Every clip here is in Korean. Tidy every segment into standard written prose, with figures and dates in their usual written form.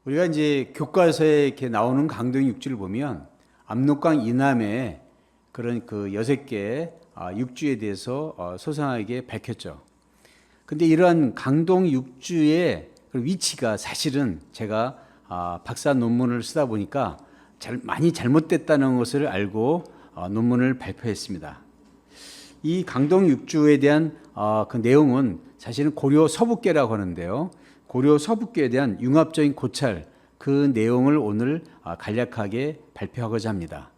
우리가 이제 교과서에 이렇게 나오는 강동 육지를 보면 압록강 이남에 그런 그 6개 육주에 대해서 소상하게 밝혔죠. 근데 이러한 강동 육주의 위치가 사실은 제가 박사 논문을 쓰다 보니까 많이 잘못됐다는 것을 알고 논문을 발표했습니다. 이 강동 육주에 대한 그 내용은 사실은 고려 서북계라고 하는데요. 고려 서북계에 대한 융합적인 고찰, 그 내용을 오늘 간략하게 발표하고자 합니다.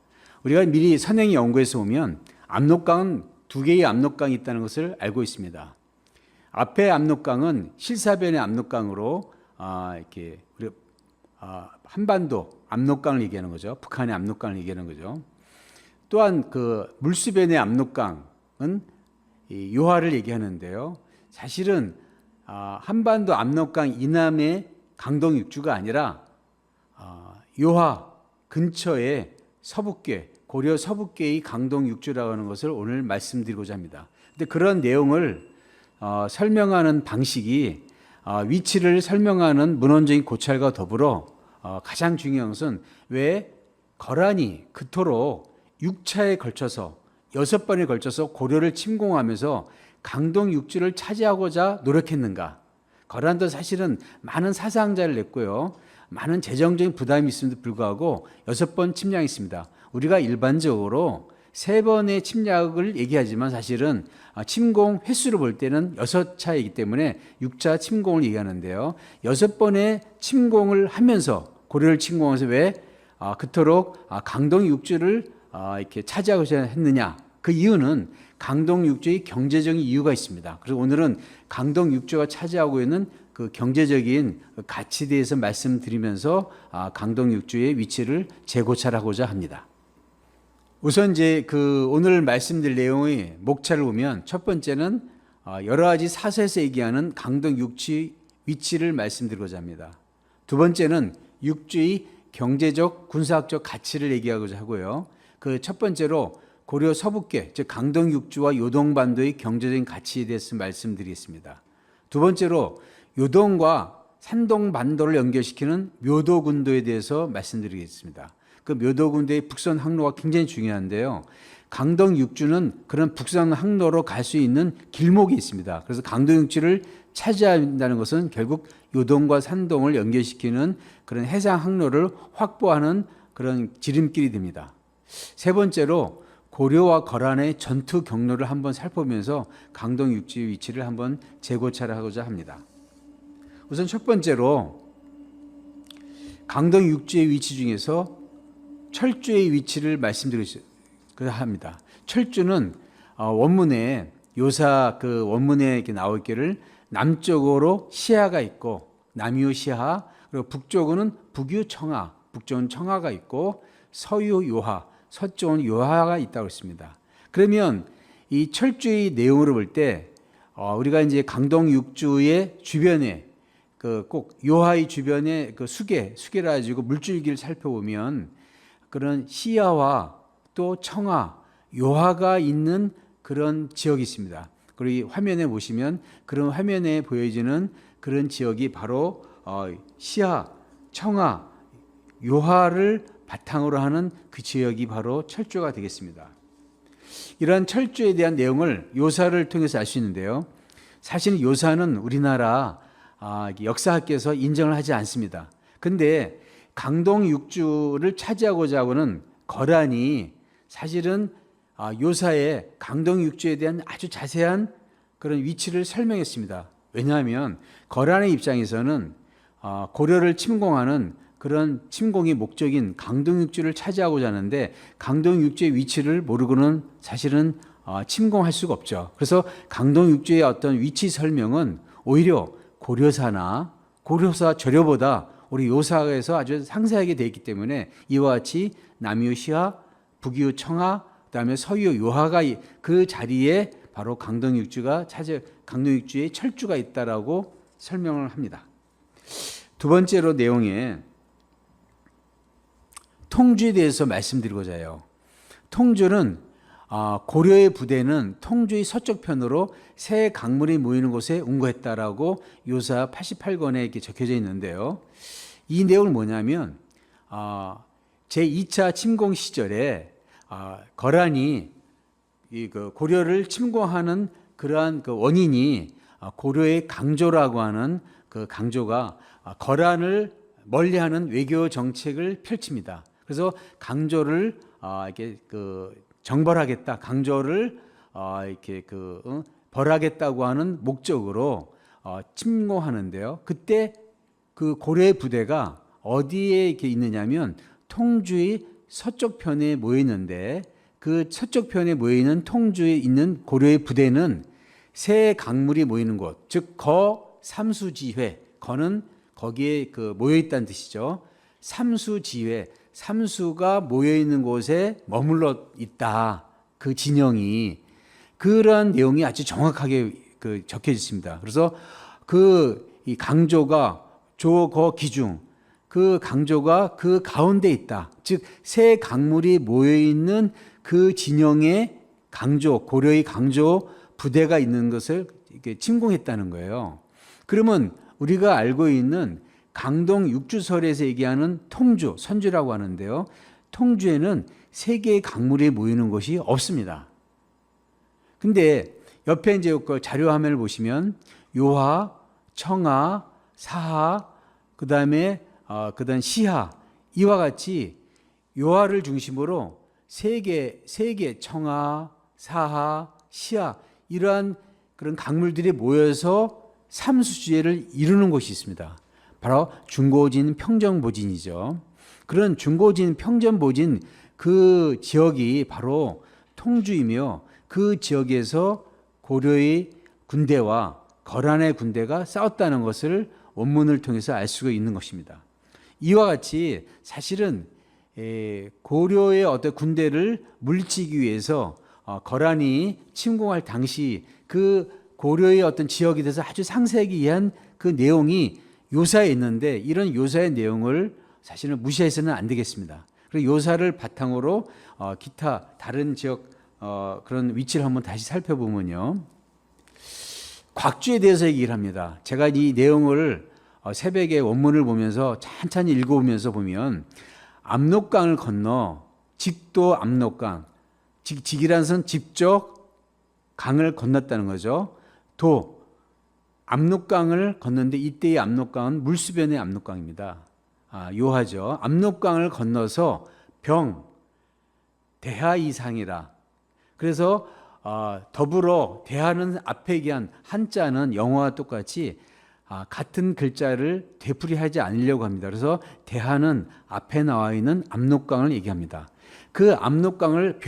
우리가 미리 선행의 연구에서 보면 압록강은 2개의 압록강이 있다는 것을 알고 있습니다. 앞에 압록강은 실사변의 압록강으로 이렇게 우리 한반도 압록강을 얘기하는 거죠. 북한의 압록강을 얘기하는 거죠. 또한 그 물수변의 압록강은 요하를 얘기하는데요. 사실은 한반도 압록강 이남의 강동 육주가 아니라 요하 근처에 서북계, 고려 서북계의 강동 육주라고 하는 것을 오늘 말씀드리고자 합니다. 근데 그런 내용을 설명하는 방식이 위치를 설명하는 문헌적인 고찰과 더불어 가장 중요한 것은 왜 거란이 그토록 6차에 걸쳐서 6번에 걸쳐서 고려를 침공하면서 강동 육주를 차지하고자 노력했는가? 거란도 사실은 많은 사상자를 냈고요. 많은 재정적인 부담이 있음에도 불구하고 6번 침략했습니다. 우리가 일반적으로 3번의 침략을 얘기하지만 사실은 침공 횟수를 볼 때는 6차이기 때문에 6차 침공을 얘기하는데요. 6번의 침공을 하면서 고려를 침공해서 왜 그토록 강동 육주를 이렇게 차지하고자 했느냐? 그 이유는 강동 육주의 경제적인 이유가 있습니다. 그래서 오늘은 강동 육주가 차지하고 있는 그 경제적인 가치에 대해서 말씀드리면서 강동 육주의 위치를 재고찰하고자 합니다. 우선 이제 그 오늘 말씀드릴 내용의 목차를 보면 첫 번째는 여러 가지 사서에서 얘기하는 강동 육지 위치를 말씀드리고자 합니다. 두 번째는 육주의 경제적, 군사학적 가치를 얘기하고자 하고요. 그 첫 번째로 고려 서북계, 즉 강동 육주와 요동반도의 경제적인 가치에 대해서 말씀드리겠습니다. 두 번째로 요동과 산동반도를 연결시키는 묘도군도에 대해서 말씀드리겠습니다. 그 묘도군도의 북선 항로가 굉장히 중요한데요. 강동 육주는 그런 북선 항로로 갈 수 있는 길목이 있습니다. 그래서 강동 육주를 차지한다는 것은 결국 요동과 산동을 연결시키는 그런 해상 항로를 확보하는 그런 지름길이 됩니다. 세 번째로 고려와 거란의 전투 경로를 한번 살펴보면서 강동 육지의 위치를 한번 재고찰하고자 합니다. 우선 첫 번째로 강동 육지의 위치 중에서 철주의 위치를 말씀드리고자 합니다. 철주는 원문에 요사 그 원문에 이렇게 나와 있기를 남쪽으로 시하가 있고 남유 시하, 그리고 북쪽은 북유 청하, 북쪽은 청하가 있고 서유 요하, 서쪽은 요하가 있다고 했습니다. 그러면 이 철주의 내용으로 볼 때 우리가 이제 강동 육주의 주변에 그 꼭 요하의 주변에 그 수계라 가지고 물줄기를 살펴보면 그런 시야와 또 청하, 요하가 있는 그런 지역이 있습니다. 그리고 이 화면에 보시면 그런 화면에 보여지는 그런 지역이 바로 시야, 청하, 요하를 바탕으로 하는 그 지역이 바로 철주가 되겠습니다. 이러한 철주에 대한 내용을 요사를 통해서 알 수 있는데요. 사실 요사는 우리나라 역사학계에서 인정을 하지 않습니다. 근데 강동 육주를 차지하고자 하고는 거란이 사실은 요사의 강동 육주에 대한 아주 자세한 그런 위치를 설명했습니다. 왜냐하면 거란의 입장에서는 고려를 침공하는 그런 침공의 목적인 강동 육주를 차지하고자 하는데 강동 육주의 위치를 모르고는 사실은 침공할 수가 없죠. 그래서 강동 육주의 어떤 위치 설명은 오히려 고려사나 고려사 저려보다 우리 요사에서 아주 상세하게 되어 있기 때문에 이와 같이 남유 시하, 북유 청하, 그다음에 서유 요하가 그 자리에 바로 강동 육주의 철주가 있다라고 설명을 합니다. 두 번째로 내용에 통주에 대해서 말씀드리고자 해요. 통주는 고려의 부대는 통주의 서쪽 편으로 새 강물이 모이는 곳에 운거했다라고 요사 88권에 이렇게 적혀져 있는데요. 이 내용은 뭐냐면 제2차 침공 시절에 거란이 그 고려를 침공하는 그러한 그 원인이 고려의 강조라고 하는 그 강조가 거란을 멀리하는 외교 정책을 펼칩니다. 그래서 강조를 이렇게 그 정벌하겠다, 강조를 이렇게 벌하겠다고 하는 목적으로 침공하는데요. 그때 그 고려의 부대가 어디에 이렇게 있느냐면 통주의 서쪽 편에 모여 있는데 그 서쪽 편에 모여 있는 통주에 있는 고려의 부대는 세 강물이 모이는 곳, 즉 삼수지회, 거는 거기에 그 모여 있다는 뜻이죠. 삼수지회, 삼수가 모여 있는 곳에 머물러 있다. 그 진영이 그러한 내용이 아주 정확하게 적혀져 있습니다. 그래서 이 강조가 조거 기중, 그 강조가 그 가운데 있다. 즉 세 강물이 모여 있는 그 진영에 고려의 강조 부대가 있는 것을 이렇게 침공했다는 거예요. 그러면 우리가 알고 있는 강동 육주설에서 얘기하는 통주, 선주라고 하는데요. 통주에는 세 개의 강물이 모이는 곳이 없습니다. 근데 옆에 이제 그 자료 화면을 보시면 요하, 청하, 사하, 그다음 시하, 이와 같이 요하를 중심으로 세 개 청하, 사하, 시하, 이러한 그런 강물들이 모여서 삼수지회를 이루는 곳이 있습니다. 바로 중고진 평정보진이죠. 그런 중고진 평정보진 그 지역이 바로 통주이며 그 지역에서 고려의 군대와 거란의 군대가 싸웠다는 것을 원문을 통해서 알 수가 있는 것입니다. 이와 같이 사실은 고려의 어떤 군대를 물리치기 위해서 거란이 침공할 당시 그 고려의 어떤 지역에 대해서 아주 상세하게 이해한 그 내용이 요사에 있는데 이런 요사의 내용을 사실은 무시해서는 안 되겠습니다. 그리고 요사를 바탕으로 기타 다른 지역 그런 위치를 한번 다시 살펴보면요. 곽주에 대해서 얘기를 합니다. 제가 이 내용을 새벽에 원문을 보면서 찬찬히 읽어보면서 보면 압록강을 건너 직도 압록강, 직이라는 것은 직접 강을 건넜다는 거죠. 압록강을 건넜는데 이때의 압록강은 물수변의 압록강입니다. 요하죠. 압록강을 건너서 대하 이상이라. 그래서 더불어 대하는 앞에 얘기한 한자는 영어와 똑같이 같은 글자를 되풀이하지 않으려고 합니다. 그래서 대하는 앞에 나와 있는 압록강을 얘기합니다. 그 압록강을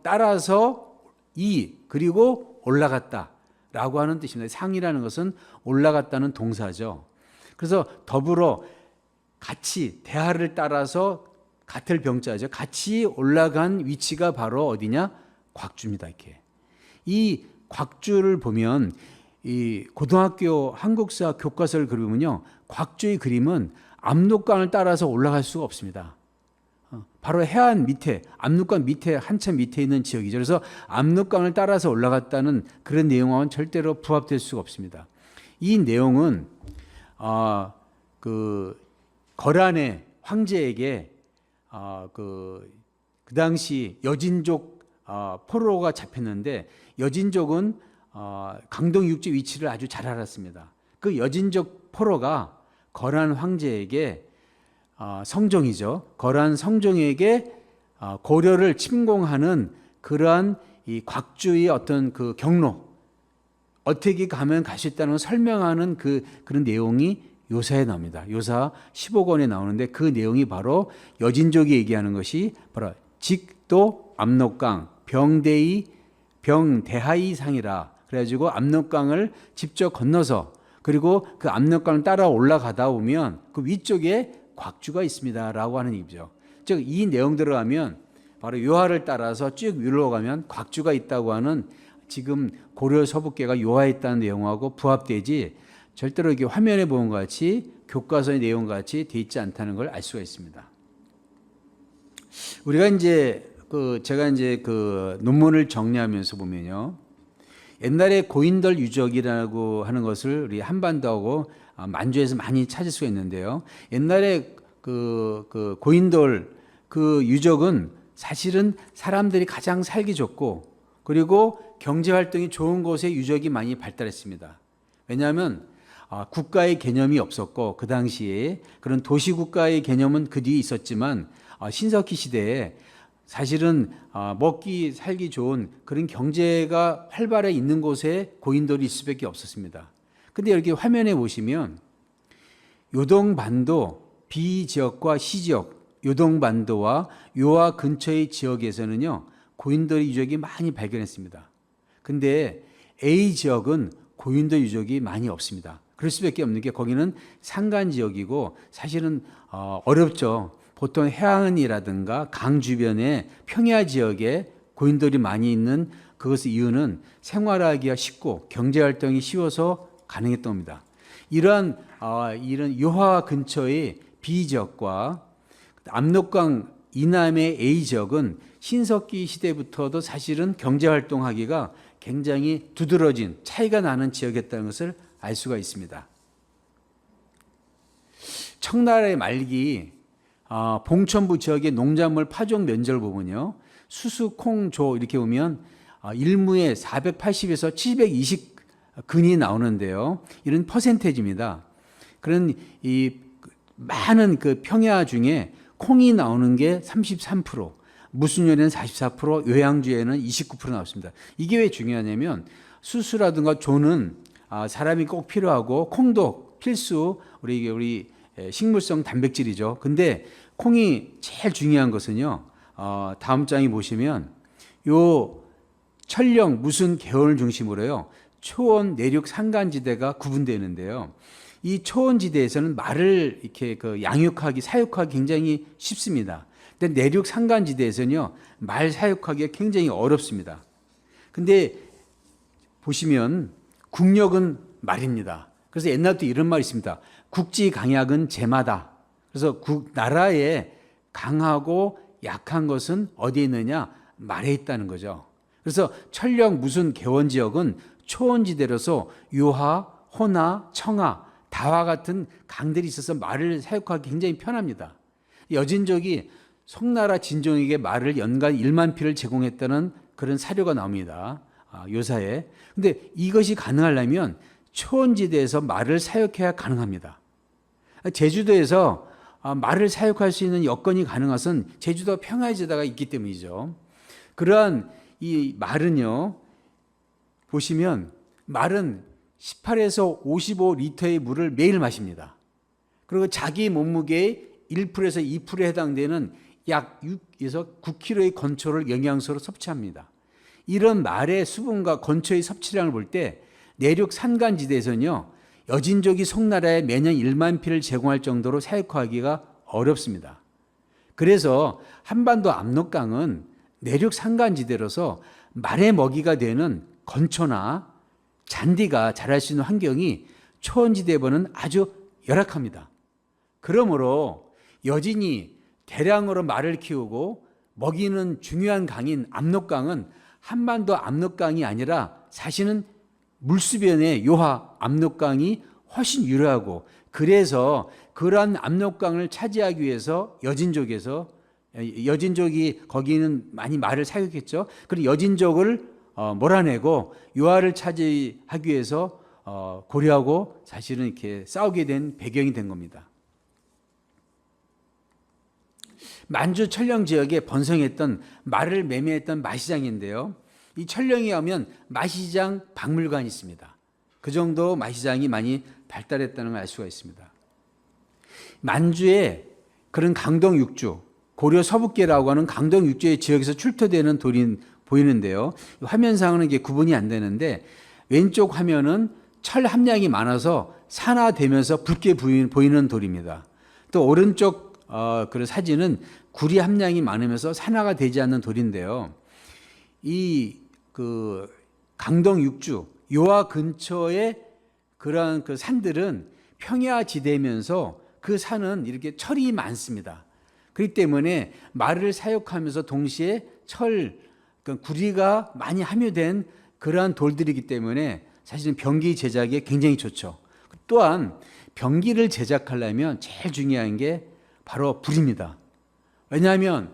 따라서 그리고 올라갔다라고 하는 뜻입니다. 상이라는 것은 올라갔다는 동사죠. 그래서 더불어 같이 대하를 따라서 같을 병자죠. 같이 올라간 위치가 바로 어디냐? 곽주입니다. 이렇게 이 곽주를 보면 이 고등학교 한국사 교과서를 그리면요, 곽주의 그림은 압록강을 따라서 올라갈 수가 없습니다. 바로 해안 밑에, 압록강 밑에 한참 밑에 있는 지역이죠. 그래서 압록강을 따라서 올라갔다는 그런 내용과는 절대로 부합될 수가 없습니다. 이 내용은 그 거란의 황제에게 그 당시 여진족 포로가 잡혔는데 여진족은 강동 육지 위치를 아주 잘 알았습니다. 그 여진족 포로가 거란 황제에게 성종이죠. 거란 성종에게 고려를 침공하는 그러한 이 곽주의 어떤 그 경로, 어떻게 가면 갈 수 있다는 걸 설명하는 그런 내용이 요사에 나옵니다. 요사 15권에 나오는데 그 내용이 바로 여진족이 얘기하는 것이 바로 직도 압록강 병대하이 상이라. 그래가지고 압록강을 직접 건너서 그리고 그 압록강을 따라 올라가다 보면 그 위쪽에 곽주가 있습니다라고 하는 얘기죠. 즉 이 내용 들어가면 바로 요하를 따라서 쭉 위로 가면 곽주가 있다고 하는 지금 고려 서북계가 요하에 있다는 내용하고 부합되지 절대로 이게 화면에 보는 것 같이 교과서의 내용과 같이 돼 있지 않다는 걸 알 수가 있습니다. 우리가 이제 제가 이제 논문을 정리하면서 보면요. 옛날에 고인돌 유적이라고 하는 것을 우리 한반도하고 만주에서 많이 찾을 수가 있는데요. 옛날에 그 고인돌 그 유적은 사실은 사람들이 가장 살기 좋고 그리고 경제 활동이 좋은 곳에 유적이 많이 발달했습니다. 왜냐하면 국가의 개념이 없었고 그 당시에 그런 도시국가의 개념은 그 뒤에 있었지만 신석기 시대에 사실은 먹기 살기 좋은 그런 경제가 활발해 있는 곳에 고인돌이 있을 수밖에 없었습니다. 근데 여기 화면에 보시면 요동반도 B지역과 C지역, 요동반도와 요하 근처의 지역에서는요 고인돌 유적이 많이 발견했습니다. 근데 A지역은 고인돌 유적이 많이 없습니다. 그럴 수밖에 없는 게 거기는 산간 지역이고 사실은 어렵죠. 보통 해안이라든가 강 주변에 평야 지역에 고인돌이 많이 있는 그것의 이유는 생활하기가 쉽고 경제 활동이 쉬워서 가능했던 겁니다. 이런 요하 근처의 B 지역과 압록강 이남의 A 지역은 신석기 시대부터도 사실은 경제 활동하기가 굉장히 두드러진 차이가 나는 지역이었다는 것을 알 수가 있습니다. 청나라의 말기 봉천부 지역의 농작물 파종 면적을 보면요. 수수, 콩, 조 이렇게 보면 일무에 480에서 720 근이 나오는데요. 이런 퍼센테이지입니다. 그런 이 많은 그 평야 중에 콩이 나오는 게 33%, 무순열에는 44%, 요양주에는 29% 나왔습니다. 이게 왜 중요하냐면 수수라든가 조는 사람이 꼭 필요하고 콩도 필수 우리 식물성 단백질이죠. 근데 콩이 제일 중요한 것은요. 다음 장에 보시면 요 천령 무순 계원을 중심으로요. 초원 내륙 산간지대가 구분되는데요. 이 초원지대에서는 말을 이렇게 양육하기, 사육하기 굉장히 쉽습니다. 근데 내륙 산간지대에서는요, 말 사육하기가 굉장히 어렵습니다. 근데 보시면 국력은 말입니다. 그래서 옛날부터 이런 말이 있습니다. 국지 강약은 제마다. 그래서 나라에 강하고 약한 것은 어디에 있느냐? 말에 있다는 거죠. 그래서 천령 무순 개원 지역은 초원지대로서 유하, 호나, 청하, 다와 같은 강들이 있어서 말을 사육하기 굉장히 편합니다. 여진족이 송나라 진종에게 말을 연간 1만 피를 제공했다는 그런 사료가 나옵니다. 요사에. 근데 이것이 가능하려면 초원지대에서 말을 사육해야 가능합니다. 제주도에서 말을 사육할 수 있는 여건이 가능한 것은 제주도 평야지대가 있기 때문이죠. 그러한 이 말은요, 보시면 말은 18에서 55리터의 물을 매일 마십니다. 그리고 자기 몸무게의 1%에서 2%에 해당되는 약 6에서 9kg의 건초를 영양소로 섭취합니다. 이런 말의 수분과 건초의 섭취량을 볼 때 내륙 산간지대에서는요, 여진족이 송나라에 매년 1만 피를 제공할 정도로 사육하기가 어렵습니다. 그래서 한반도 압록강은 내륙 산간지대로서 말의 먹이가 되는 건초나 잔디가 자랄 수 있는 환경이 초원지대보다는 아주 열악합니다. 그러므로 여진이 대량으로 말을 키우고 먹이는 중요한 강인 압록강은 한반도 압록강이 아니라 사실은 물수변의 요하 압록강이 훨씬 유리하고 그래서 그러한 압록강을 차지하기 위해서 여진족이 거기는 많이 말을 사육했죠. 그리고 여진족을 몰아내고 요하를 차지하기 위해서 고려하고 사실은 이렇게 싸우게 된 배경이 된 겁니다. 만주 천령 지역에 번성했던 말을 매매했던 마시장인데요. 이 천령에 가면 마시장 박물관이 있습니다. 그 정도 마시장이 많이 발달했다는 걸 알 수가 있습니다. 만주에 그런 강동 육주, 고려 서북계라고 하는 강동 육주의 지역에서 출토되는 돌이 보이는데요. 화면상은 이게 구분이 안 되는데 왼쪽 화면은 철 함량이 많아서 산화되면서 붉게 보이는 돌입니다. 또 오른쪽 그런 사진은 구리 함량이 많으면서 산화가 되지 않는 돌인데요. 이 강동 육주 요하 근처에 그러한 그 산들은 평야지대면서 그 산은 이렇게 철이 많습니다. 그렇기 때문에 말을 사육하면서 동시에 그러니까 구리가 많이 함유된 그러한 돌들이기 때문에 사실은 병기 제작에 굉장히 좋죠. 또한 병기를 제작하려면 제일 중요한 게 바로 불입니다. 왜냐하면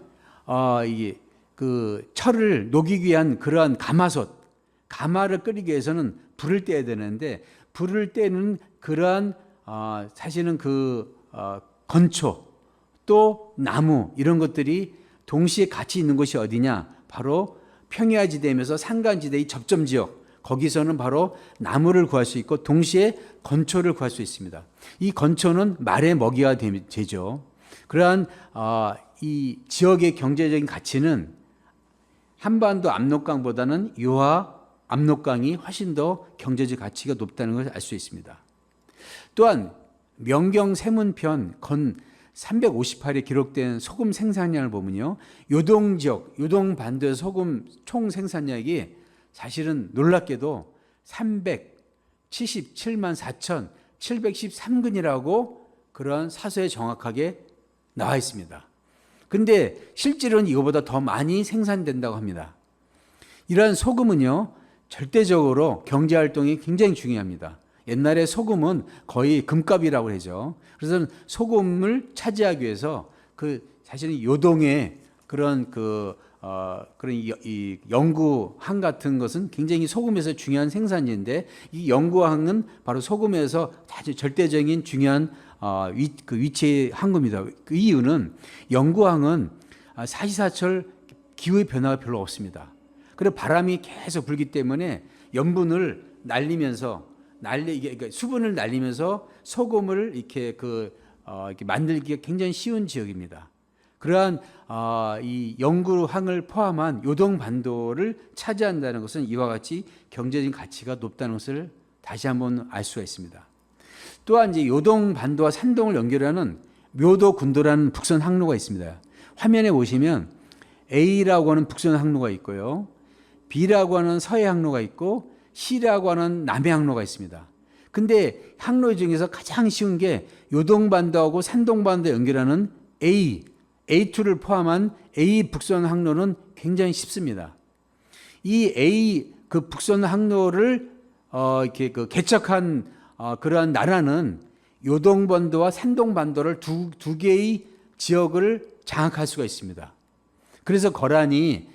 이게 그 철을 녹이기 위한 그러한 가마솥, 가마를 끓이기 위해서는 불을 떼야 되는데 불을 떼는 그러한 사실은 건초 또 나무 이런 것들이 동시에 같이 있는 곳이 어디냐? 바로 평야지대면서 산간지대의 접점 지역, 거기서는 바로 나무를 구할 수 있고 동시에 건초를 구할 수 있습니다. 이 건초는 말의 먹이가 되죠. 그러한 이 지역의 경제적인 가치는 한반도 압록강보다는 유화 압록강이 훨씬 더 경제적 가치가 높다는 것을 알 수 있습니다. 또한 명경 세문편 건 358에 기록된 소금 생산량을 보면요, 요동 지역, 요동 반도의 소금 총 생산량이 사실은 놀랍게도 377만 4,713근이라고 그런 사서에 정확하게 나와 있습니다. 근데 실제로는 이거보다 더 많이 생산된다고 합니다. 이러한 소금은요, 절대적으로 경제활동이 굉장히 중요합니다. 옛날에 소금은 거의 금값이라고 하죠. 그래서 소금을 차지하기 위해서 사실은 요동의 그런 이 영구항 같은 것은 굉장히 소금에서 중요한 생산지인데, 이 영구항은 바로 소금에서 아주 절대적인 중요한 위치의 항구입니다. 그 이유는 영구항은 사시사철 기후의 변화가 별로 없습니다. 그리고 바람이 계속 불기 때문에 염분을 날리면서 그러니까 수분을 날리면서 소금을 이렇게 만들기가 굉장히 쉬운 지역입니다. 그러한 이 영구항을 포함한 요동 반도를 차지한다는 것은 이와 같이 경제적인 가치가 높다는 것을 다시 한번 알 수가 있습니다. 또한 이제 요동 반도와 산동을 연결하는 묘도군도라는 북선 항로가 있습니다. 화면에 보시면 A라고 하는 북선 항로가 있고요, B라고 하는 서해 항로가 있고 C라고 하는 남해 항로가 있습니다. 근데 항로 중에서 가장 쉬운 게 요동반도하고 산동반도 연결하는 A2를 포함한 A 북선 항로는 굉장히 쉽습니다. 이 A 북선 항로를 이렇게 개척한 그러한 나라는 요동반도와 산동반도를 두 개의 지역을 장악할 수가 있습니다. 그래서 거란이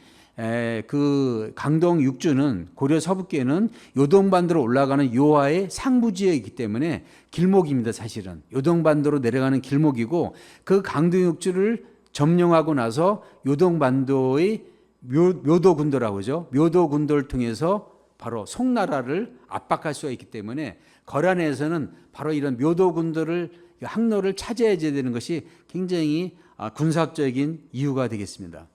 강동 6주는 고려 서북계는 요동반도로 올라가는 요하의 상부지역이기 때문에 길목입니다. 사실은 요동반도로 내려가는 길목이고, 그 강동 6주를 점령하고 나서 요동반도의 묘도군도라고 하죠. 묘도군도를 통해서 바로 송나라를 압박할 수가 있기 때문에 거란에서는 바로 이런 묘도군도를 항로를 차지해야 되는 것이 굉장히 군사적인 이유가 되겠습니다.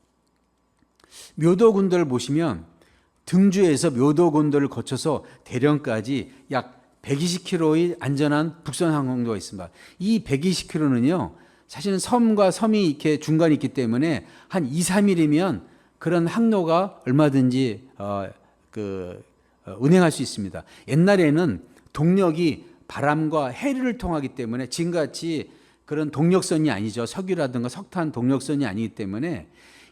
묘도군도를 보시면 등주에서 묘도군도를 거쳐서 대령까지 약 120km의 안전한 북선 항로가 있습니다. 이 120km는요, 사실은 섬과 섬이 이렇게 중간에 있기 때문에 한 2, 3일이면 그런 항로가 얼마든지 운행할 수 있습니다. 옛날에는 동력이 바람과 해류를 통하기 때문에 지금같이 그런 동력선이 아니죠. 석유라든가 석탄 동력선이 아니기 때문에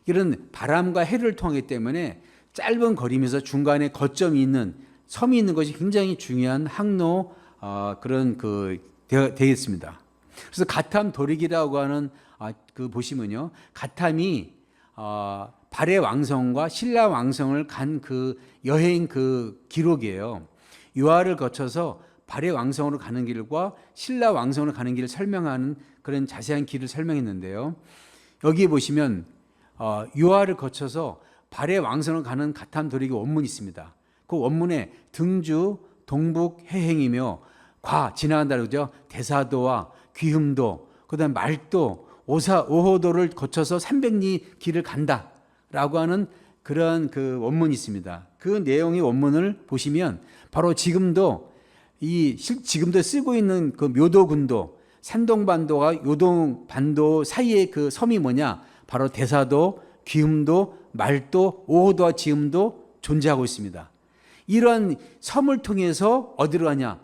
이런 바람과 해를 통하기 때문에 짧은 거리면서 중간에 거점이 있는 섬이 있는 것이 굉장히 중요한 항로 되겠습니다. 그래서 가탐 도릭이라고 하는 보시면요, 가탐이 발해 왕성과 신라 왕성을 간 여행 기록이에요. 유화를 거쳐서 발해 왕성으로 가는 길과 신라 왕성으로 가는 길을 설명하는 그런 자세한 길을 설명했는데요. 여기 보시면 유화를 거쳐서 발해 왕성으로 가는 가탐 도릭의 원문이 있습니다. 그 원문에 등주, 동북, 해행이며 지나간다 그러죠. 대사도와 귀흠도, 그다음 말도, 오호도를 거쳐서 300리 길을 간다라고 하는 그런 원문이 있습니다. 그 내용의 원문을 보시면 바로 지금도 쓰고 있는 묘도군도, 산동반도와 요동반도 사이의 섬이 뭐냐? 바로 대사도, 귀흠도, 말도, 오호도와 지흠도 존재하고 있습니다. 이러한 섬을 통해서 어디로 가냐?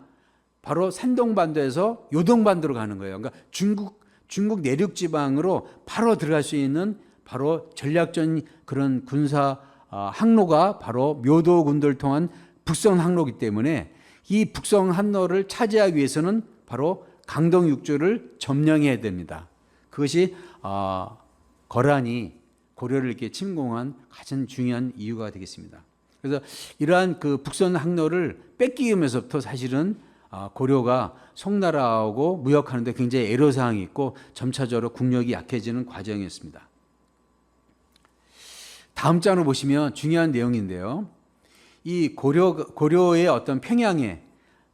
바로 산동반도에서 요동반도로 가는 거예요. 그러니까 중국 내륙 지방으로 바로 들어갈 수 있는 바로 전략적인 그런 군사 항로가 바로 묘도군도를 통한 북성 항로이기 때문에 이 북성 항로를 차지하기 위해서는 바로 강동 6주를 점령해야 됩니다. 그것이 거란이 고려를 이렇게 침공한 가장 중요한 이유가 되겠습니다. 그래서 이러한 그 북선 항로를 뺏기면서부터 사실은 고려가 송나라하고 무역하는데 굉장히 애로사항이 있고 점차적으로 국력이 약해지는 과정이었습니다. 다음 장을 보시면 중요한 내용인데요. 이 고려의 어떤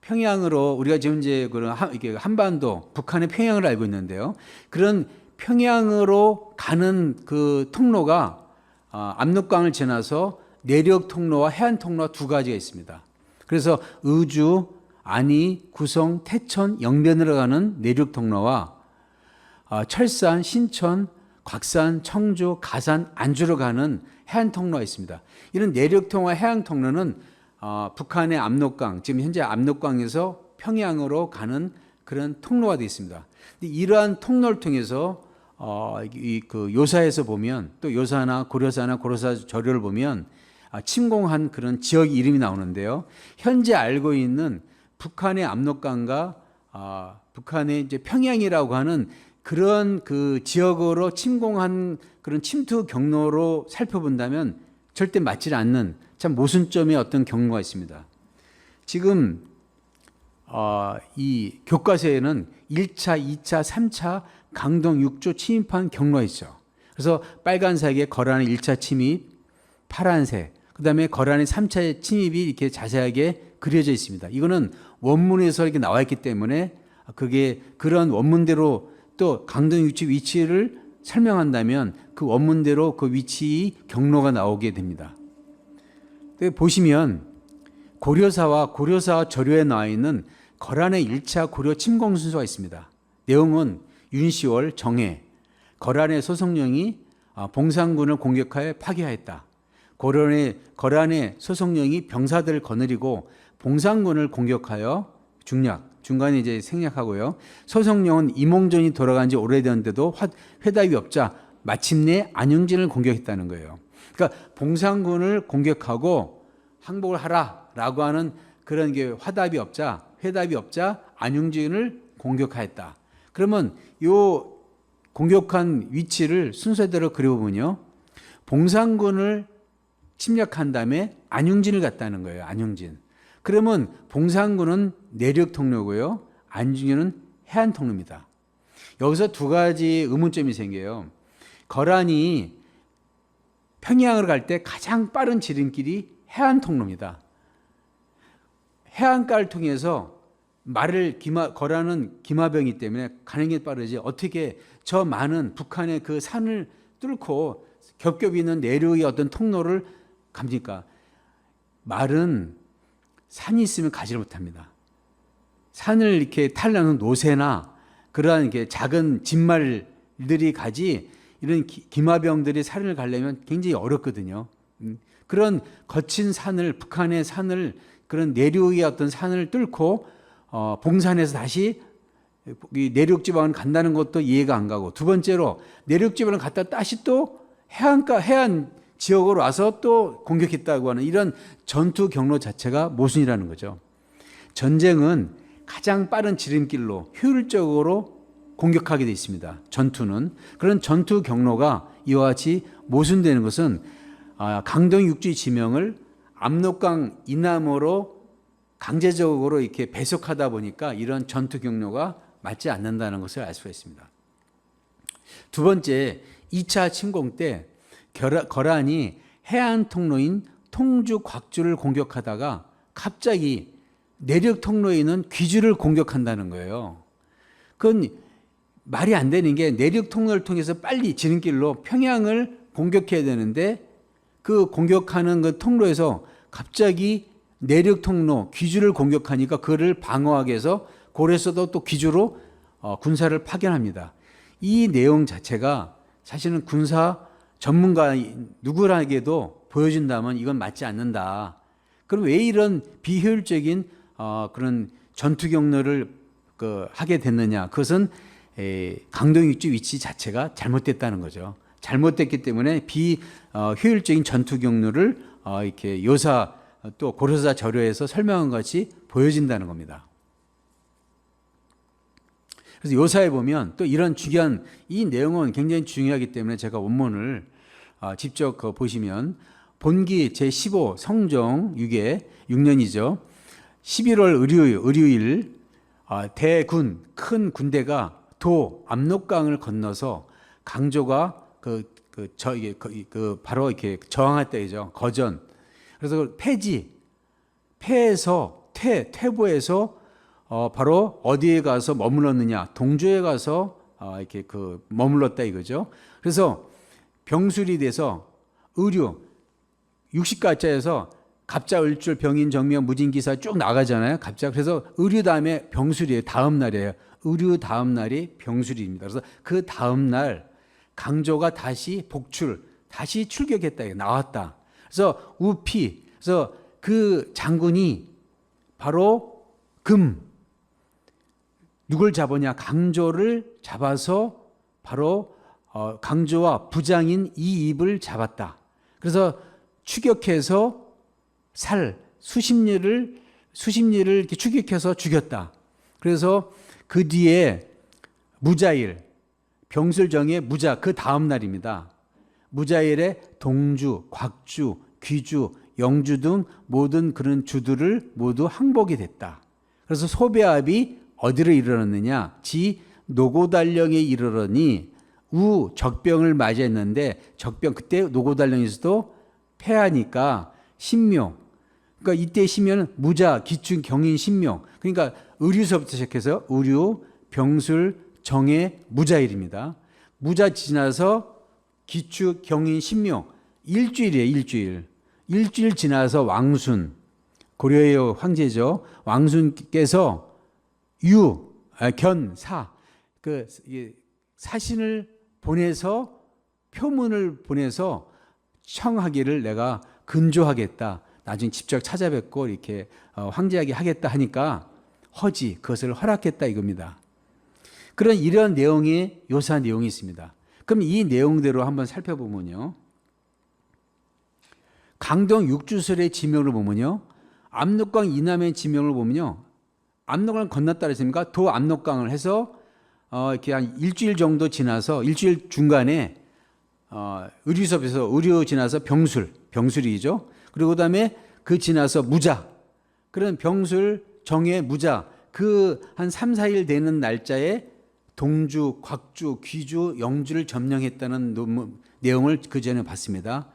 평양으로 우리가 지금 이제 그런 한반도, 북한의 평양을 알고 있는데요. 그런 평양으로 가는 그 통로가 압록강을 지나서 내륙 통로와 해안 통로가 두 가지가 있습니다. 그래서 의주, 안희, 구성, 태천, 영변으로 가는 내륙 통로와 철산, 신천, 곽산, 청주, 가산, 안주로 가는 해안 통로가 있습니다. 이런 내륙 통로와 해안 통로는 북한의 압록강, 지금 현재 압록강에서 평양으로 가는 그런 통로가 되어 있습니다. 이러한 통로를 통해서 그 요사에서 보면 또 요사나 고려사 저료를 보면 침공한 그런 지역 이름이 나오는데요. 현재 알고 있는 북한의 압록강과 북한의 이제 평양이라고 하는 그런 그 지역으로 침공한 그런 침투 경로로 살펴본다면 절대 맞지 않는 참 모순점의 어떤 경로가 있습니다. 지금 이 교과서에는 1차, 2차, 3차 강동 6조 침입한 경로가 있죠. 그래서 빨간색에 거란의 1차 침입, 파란색, 그 다음에 거란의 3차 침입이 이렇게 자세하게 그려져 있습니다. 이거는 원문에서 이렇게 나와 있기 때문에 그게 그런 원문대로 또 강동 6조 위치를 설명한다면 그 원문대로 그 위치 경로가 나오게 됩니다. 보시면 고려사와 저료에 나와 있는 거란의 1차 고려 침공 순서가 있습니다. 내용은 윤시월 정해 거란의 소속령이 봉산군을 공격하여 파괴하였다. 거란의 소속령이 병사들을 거느리고 봉산군을 공격하여 중간에 이제 생략하고요. 소속령은 이몽전이 돌아간 지 오래되었는데도 회답이 없자 마침내 안영진을 공격했다는 거예요. 그러니까 봉산군을 공격하고 항복을 하라라고 하는 그런 게 회답이 없자 안영진을 공격하였다. 그러면 요 공격한 위치를 순서대로 그려보면요. 봉산군을 침략한 다음에 안영진을 갔다는 거예요. 안영진. 그러면 봉산군은 내륙 통로고요. 안중근은 해안 통로입니다. 여기서 두 가지 의문점이 생겨요. 거란이 평양으로 갈 때 가장 빠른 지름길이 해안 통로입니다. 해안가를 통해서 거란은 기마병이기 때문에 가는 게 빠르지 어떻게 저 많은 북한의 그 산을 뚫고 겹겹이 있는 내륙의 어떤 통로를 갑니까? 말은 산이 있으면 가지를 못합니다. 산을 이렇게 타려는 노새나 그러한 이렇게 작은 진말들이 가지 이런 기마병들이 산을 가려면 굉장히 어렵거든요. 그런 거친 산을 북한의 산을 그런 내륙의 어떤 산을 뚫고 봉산에서 다시 내륙 지방을 간다는 것도 이해가 안 가고 두 번째로 내륙 지방을 갔다 다시 또 해안 지역으로 와서 또 공격했다고 하는 이런 전투 경로 자체가 모순이라는 거죠. 전쟁은 가장 빠른 지름길로 효율적으로 공격하게 되어 있습니다. 전투는. 그런 전투 경로가 이와 같이 모순되는 것은 강동 육지 지명을 압록강 이남으로 강제적으로 이렇게 배속하다 보니까 이런 전투 경로가 맞지 않는다는 것을 알 수가 있습니다. 두 번째, 2차 침공 때 거란이 해안 통로인 통주, 곽주를 공격하다가 갑자기 내륙 통로에 있는 귀주를 공격한다는 거예요. 그건 말이 안 되는 게 내륙 통로를 통해서 빨리 지름길로 평양을 공격해야 되는데 그 공격하는 그 통로에서 갑자기 내륙 통로 귀주를 공격하니까 그를 방어하기 위해서 고려에서도 또 귀주로 군사를 파견합니다. 이 내용 자체가 사실은 군사 전문가 누구에게도 보여준다면 이건 맞지 않는다. 그럼 왜 이런 비효율적인 그런 전투 경로를 하게 됐느냐? 그것은 강동 육지 위치 자체가 잘못됐다는 거죠. 잘못됐기 때문에 비효율적인 전투 경로를 이렇게 요사 또 고려사 저료에서 설명한 것이 보여진다는 겁니다. 그래서 요사에 보면 또 이런 중요한 이 내용은 굉장히 중요하기 때문에 제가 원문을 직접 보시면 본기 제15 성종 6에 6년이죠. 11월 의류일 대군 큰 군대가 압록강을 건너서 강조가 바로 이렇게 저항할 때이죠. 거전. 그래서 퇴보해서 바로 어디에 가서 머물렀느냐? 동조에 가서 이렇게 머물렀다 이거죠. 그래서 병술이 돼서 의류 60가짜에서 갑자, 을줄, 병인, 정명, 무진기사 쭉 나가잖아요. 갑자. 그래서 의류 다음에 병술이에요. 다음 날이에요. 의류 다음 날이 병술입니다. 그래서 그 다음 날 강조가 다시 다시 출격했다. 나왔다. 그래서 그래서 그 장군이 바로 누굴 잡았냐? 강조를 잡아서 바로 강조와 부장인 이입을 잡았다. 그래서 추격해서 수십리를 이렇게 추격해서 죽였다. 그래서 그 뒤에 무자일, 병술정의 그 다음 날입니다. 무자일에 동주, 곽주, 귀주, 영주 등 모든 그런 주들을 모두 항복이 됐다. 그래서 소배압이 어디로 이르렀느냐? 노고달령에 이르러니 적병을 맞이했는데 그때 노고달령에서도 패하니까 신묘. 그러니까 이때 시면은 무자, 기춘, 경인, 신묘. 그러니까 의류서부터 시작해서 의류, 병술, 정의, 무자일입니다. 무자 지나서 기추, 경인, 신묘. 일주일이에요. 일주일 지나서 왕순, 고려의 황제죠. 왕순께서 사신을 보내서 표문을 보내서 청하기를 내가 근조하겠다. 나중에 직접 찾아뵙고 이렇게 황제에게 하겠다 하니까 그것을 허락했다 이겁니다. 이런 내용의 요사 내용이 있습니다. 그럼 이 내용대로 한번 살펴보면요. 강동 육주설의 지명을 보면요. 압록강 이남의 지명을 보면요. 압록강을 건넜다 그랬습니까? 압록강을 해서 이렇게 한 일주일 정도 지나서 일주일 중간에 의류섭에서 의류 지나서 병술이죠. 그리고 그다음에 지나서 무자. 그런 병술, 정예, 무자. 한 3, 4일 되는 날짜에 동주, 곽주, 귀주, 영주를 점령했다는 내용을 그 전에 봤습니다.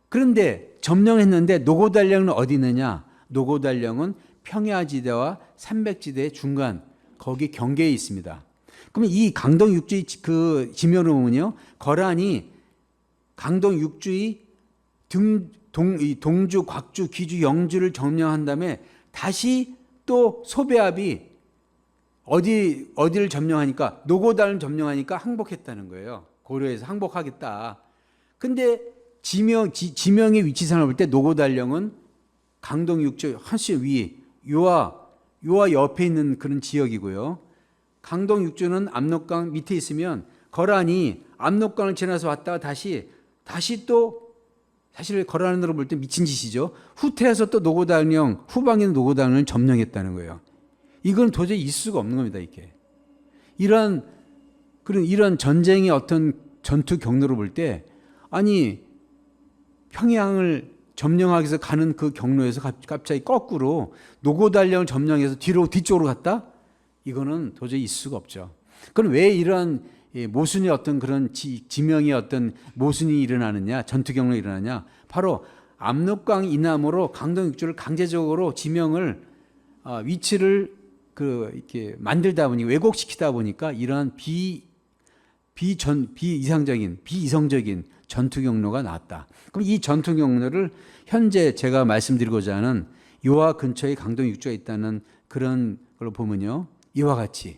그런데 점령했는데 노고달령은 어디 있느냐? 노고달령은 평야지대와 산백지대 중간 거기 경계에 있습니다. 그러면 이 강동 육주의 지명을 보면요. 거란이 강동 육주의 동주, 곽주, 귀주, 영주를 점령한 다음에 다시 또 소배압이 어디를 점령하니까 노고단을 점령하니까 항복했다는 거예요. 고려에서 항복하겠다. 근데 지명의 위치상을 볼 때 노고달령은 강동 육주 훨씬 위에 요와 옆에 있는 그런 지역이고요. 강동 육주는 압록강 밑에 있으면 거란이 압록강을 지나서 왔다가 다시 또 사실 거란으로 볼 때 미친 짓이죠. 후퇴해서 또 후방에 있는 노고달령을 점령했다는 거예요. 이건 도저히 있을 수가 없는 겁니다. 이게 이런 전쟁의 어떤 전투 경로를 볼 때 평양을 점령하기 위해서 가는 그 경로에서 갑자기 거꾸로 노고달령을 점령해서 뒤쪽으로 갔다? 이거는 도저히 있을 수가 없죠. 그럼 왜 이런 모순의 어떤 그런 지명의 어떤 모순이 일어나느냐, 전투 경로가 일어나냐? 바로 압록강 이남으로 강동 육주를 강제적으로 지명을 위치를 이렇게 만들다 보니 왜곡시키다 보니까 이러한 비이성적인 전투 경로가 나왔다. 그럼 이 전투 경로를 현재 제가 말씀드리고자 하는 요하 근처에 강동 육주가 있다는 그런 걸 보면요. 이와 같이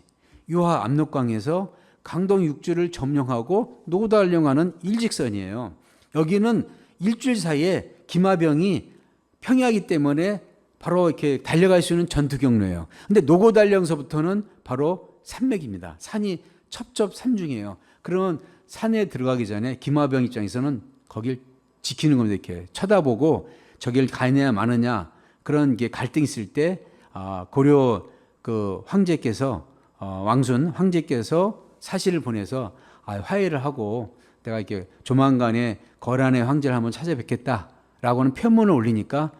요하 압록강에서 강동 육주를 점령하고 노고달령하는 일직선이에요. 여기는 일주일 사이에 김하병이 평야이기 때문에 바로 이렇게 달려갈 수 있는 전투 경로예요. 근데 노고달령서부터는 바로 산맥입니다. 산이 첩첩산중이에요. 그러면 산에 들어가기 전에 김하병 입장에서는 거길 지키는 겁니다. 이렇게 쳐다보고 저길 가느냐 마느냐 그런 게 갈등이 있을 때 고려 황제께서 왕순 황제께서 사실을 보내서 화해를 하고 내가 이렇게 조만간에 거란의 황제를 한번 찾아뵙겠다라고는 편문을 올리니까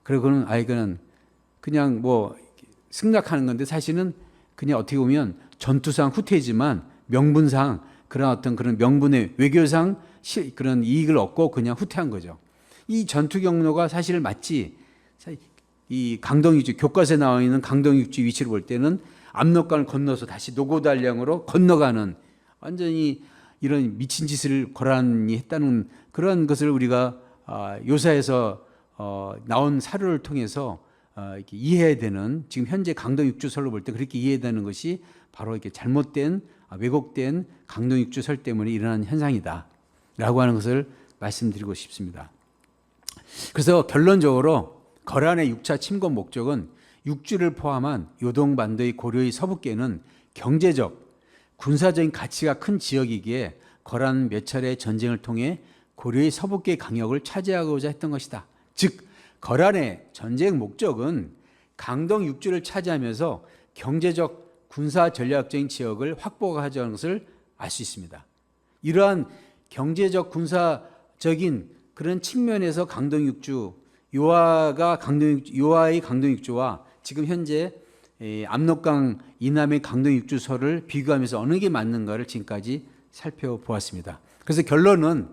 그러고는 이거는 그냥 뭐 승낙하는 건데 사실은 그냥 어떻게 보면 전투상 후퇴지만 명분상 그런 어떤 그런 명분의 외교상 그런 이익을 얻고 그냥 후퇴한 거죠. 이 전투 경로가 사실 맞지. 이 강동육지 교과서에 나와 있는 강동육지 위치를 볼 때는 압록강을 건너서 다시 노고달량으로 건너가는 완전히 이런 미친 짓을 거란이 했다는 그런 것을 우리가 요사에서 나온 사료를 통해서 이렇게 이해해야 되는 지금 현재 강동육주설로 볼 때 그렇게 이해해야 되는 것이 바로 이렇게 잘못된 왜곡된 강동육주설 때문에 일어난 현상이다라고 하는 것을 말씀드리고 싶습니다. 그래서 결론적으로 거란의 6차 침공 목적은 육주를 포함한 요동반도의 고려의 서북계는 경제적, 군사적인 가치가 큰 지역이기에 거란 몇 차례 전쟁을 통해 고려의 서북계 강역을 차지하고자 했던 것이다. 즉 거란의 전쟁 목적은 강동 육주를 차지하면서 경제적, 군사 전략적인 지역을 확보하자는 것을 알 수 있습니다. 이러한 경제적, 군사적인 그런 측면에서 강동 육주 요하의 강동 육주와 지금 현재 압록강 이남의 강동 육주설을 비교하면서 어느 게 맞는가를 지금까지 살펴보았습니다. 그래서 결론은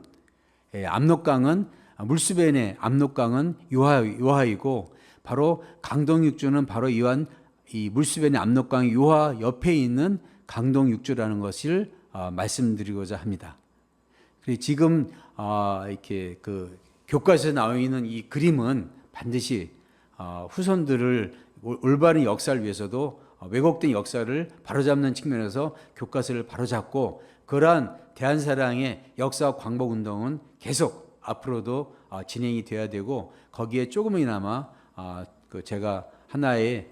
압록강은 물수변의 압록강은 요하이고 바로 강동육주는 바로 이러한 이 물수변의 압록강 요하 옆에 있는 강동육주라는 것을 말씀드리고자 합니다. 그리고 지금 이렇게 그 교과서에 나와 있는 이 그림은 반드시 후손들을 올바른 역사를 위해서도 왜곡된 역사를 바로잡는 측면에서 교과서를 바로잡고 그러한 대한사랑의 역사 광복 운동은 계속 앞으로도 진행이 돼야 되고 거기에 조금이나마 제가 하나의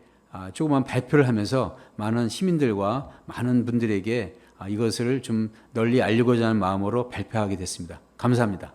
조그만 발표를 하면서 많은 시민들과 많은 분들에게 이것을 좀 널리 알리고자 하는 마음으로 발표하게 됐습니다. 감사합니다.